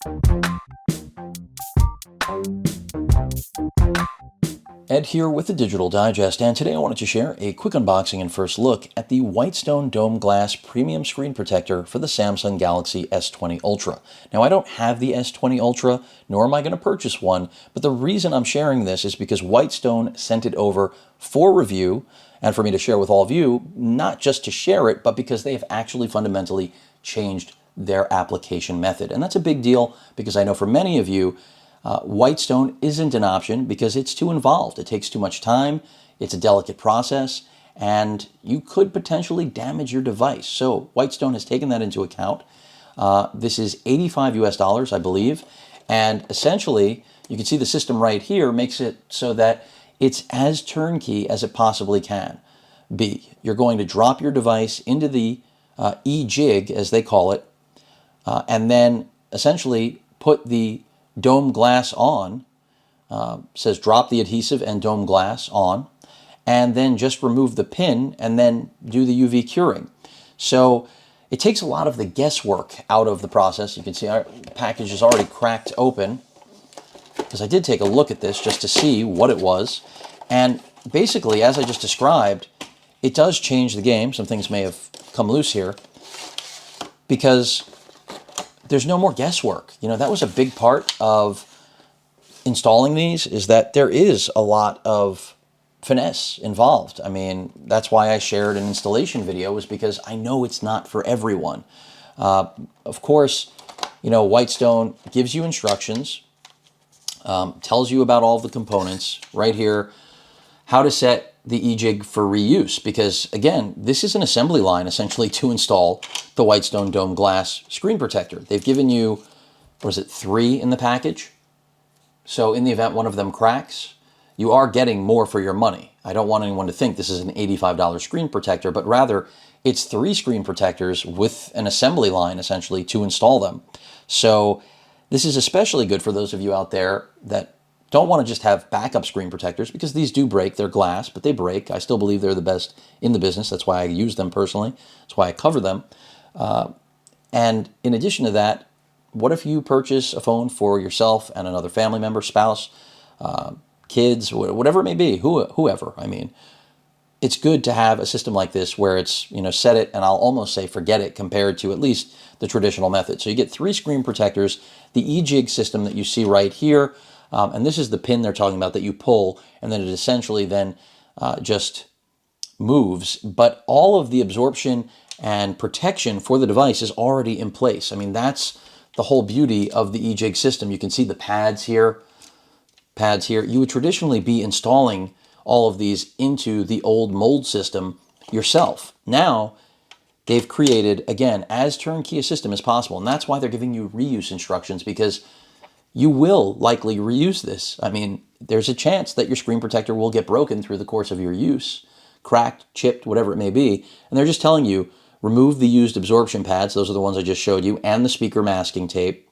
Ed here with the Digital Digest, and today I wanted to share a quick unboxing and first look at the Whitestone Dome Glass Premium Screen Protector for the Samsung Galaxy S20 Ultra. Now, I don't have the S20 Ultra, nor am I going to purchase one, but the reason I'm sharing this is because Whitestone sent it over for review and for me to share with all of you, not just to share it, but because they have actually fundamentally changed their application method. And that's a big deal because I know for many of you, Whitestone isn't an option because it's too involved. It takes too much time, it's a delicate process, and you could potentially damage your device. So Whitestone has taken that into account. This is $85 US, I believe, and essentially, you can see the system right here makes it so that it's as turnkey as it possibly can be. You're going to drop your device into the E-Jig, as they call it, and then essentially put the dome glass on, says drop the adhesive and dome glass on, and then just remove the pin and then do the UV curing. So it takes a lot of the guesswork out of the process. You can see our package is already cracked open because I did take a look at this just to see what it was. And basically, as I just described, it does change the game. Some things may have come loose here because there's no more guesswork. You know, that was a big part of installing these, is that there is a lot of finesse involved. I mean, that's why I shared an installation video, was because I know it's not for everyone. Of course, you know, Whitestone gives you instructions, tells you about all the components right here, how to set the E-Jig for reuse, because again, this is an assembly line essentially to install the Whitestone Dome Glass screen protector. They've given you, what is it, 3 in the package? So in the event one of them cracks, you are getting more for your money. I don't want anyone to think this is an $85 screen protector, but rather it's 3 screen protectors with an assembly line essentially to install them. So this is especially good for those of you out there that don't want to just have backup screen protectors, because these do break. They're glass, but they break. I still believe they're the best in the business. That's why I use them personally. That's why I cover them. And in addition to that, what if you purchase a phone for yourself and another family member, spouse, kids, whatever it may be, whoever, I mean, it's good to have a system like this where it's, you know, set it and I'll almost say forget it compared to at least the traditional method. So you get 3 screen protectors, the E-Jig system that you see right here, and this is the pin they're talking about that you pull, and then it essentially then just moves. But all of the absorption and protection for the device is already in place. I mean, that's the whole beauty of the E-Jig system. You can see the pads here. You would traditionally be installing all of these into the old mold system yourself. Now, they've created, again, as turnkey a system as possible, and that's why they're giving you reuse instructions, because you will likely reuse this. I mean, there's a chance that your screen protector will get broken through the course of your use, cracked, chipped, whatever it may be, and they're just telling you, remove the used absorption pads, those are the ones I just showed you, and the speaker masking tape,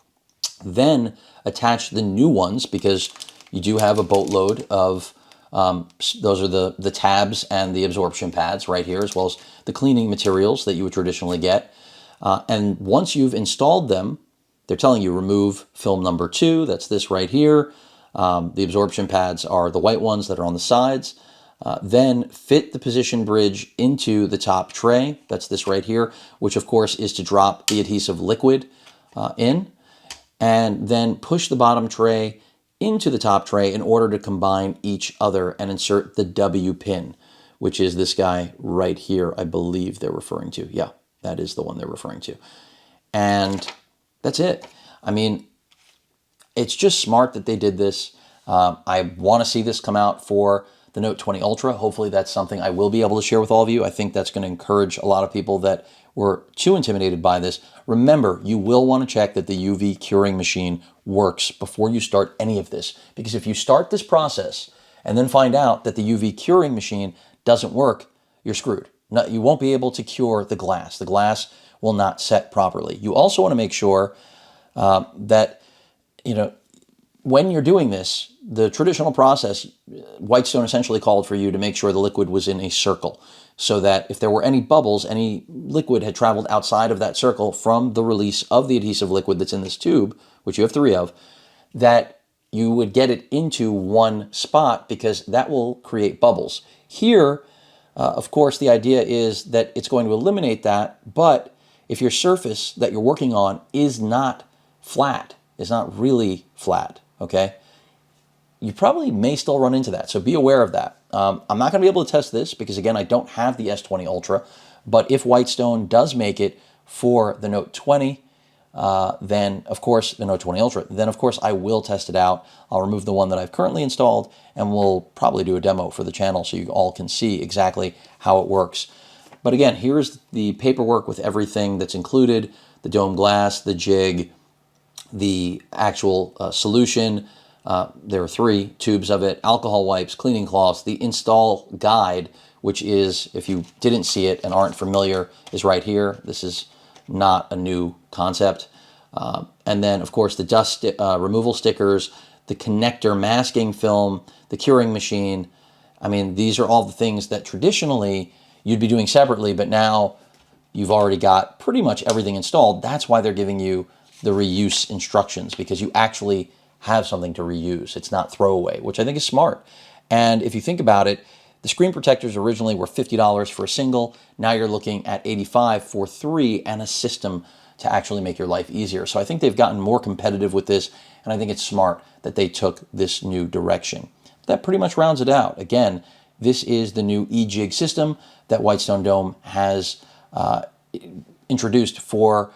then attach the new ones, because you do have a boatload of, those are the tabs and the absorption pads right here, as well as the cleaning materials that you would traditionally get. And once you've installed them, they're telling you remove film number 2, that's this right here. The absorption pads are the white ones that are on the sides. Then fit the position bridge into the top tray, that's this right here, which of course is to drop the adhesive liquid in. And then push the bottom tray into the top tray in order to combine each other and insert the W pin, which is this guy right here, I believe they're referring to. Yeah, that is the one they're referring to. And that's it. I mean, it's just smart that they did this. I want to see this come out for the Note 20 Ultra. Hopefully that's something I will be able to share with all of you. I think that's going to encourage a lot of people that were too intimidated by this. Remember, you will want to check that the UV curing machine works before you start any of this. Because if you start this process and then find out that the UV curing machine doesn't work, you're screwed. No, you won't be able to cure the glass. The glass will not set properly. You also want to make sure that, you know, when you're doing this, the traditional process, Whitestone essentially called for you to make sure the liquid was in a circle so that if there were any bubbles, any liquid had traveled outside of that circle from the release of the adhesive liquid that's in this tube, which you have 3 of, that you would get it into one spot because that will create bubbles. Here, of course, the idea is that it's going to eliminate that, but if your surface that you're working on is not flat, is not really flat, okay, you probably may still run into that. So be aware of that. I'm not going to be able to test this because, again, I don't have the S20 Ultra. But if Whitestone does make it for the Note 20, then, of course, the Note 20 Ultra, then, of course, I will test it out. I'll remove the one that I've currently installed, and we'll probably do a demo for the channel so you all can see exactly how it works. But again, here's the paperwork with everything that's included: the dome glass, the jig, the actual solution. There are 3 tubes of it, alcohol wipes, cleaning cloths, the install guide, which is, if you didn't see it and aren't familiar, is right here. This is not a new concept. And then, of course, the dust removal stickers, the connector masking film, the curing machine. I mean, these are all the things that traditionally you'd be doing separately, but now you've already got pretty much everything installed. That's why they're giving you the reuse instructions, because you actually have something to reuse. It's not throwaway, which I think is smart. And if you think about it, the screen protectors originally were $50 for a single. Now you're looking at $85 for 3 and a system to actually make your life easier. So I think they've gotten more competitive with this, and I think it's smart that they took this new direction. That pretty much rounds it out. Again, this is the new E-Jig system that Whitestone Dome has introduced for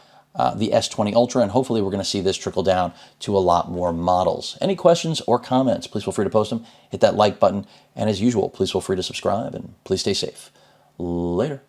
the S20 Ultra, and hopefully we're going to see this trickle down to a lot more models. Any questions or comments, please feel free to post them. Hit that like button, and as usual, please feel free to subscribe, and please stay safe. Later.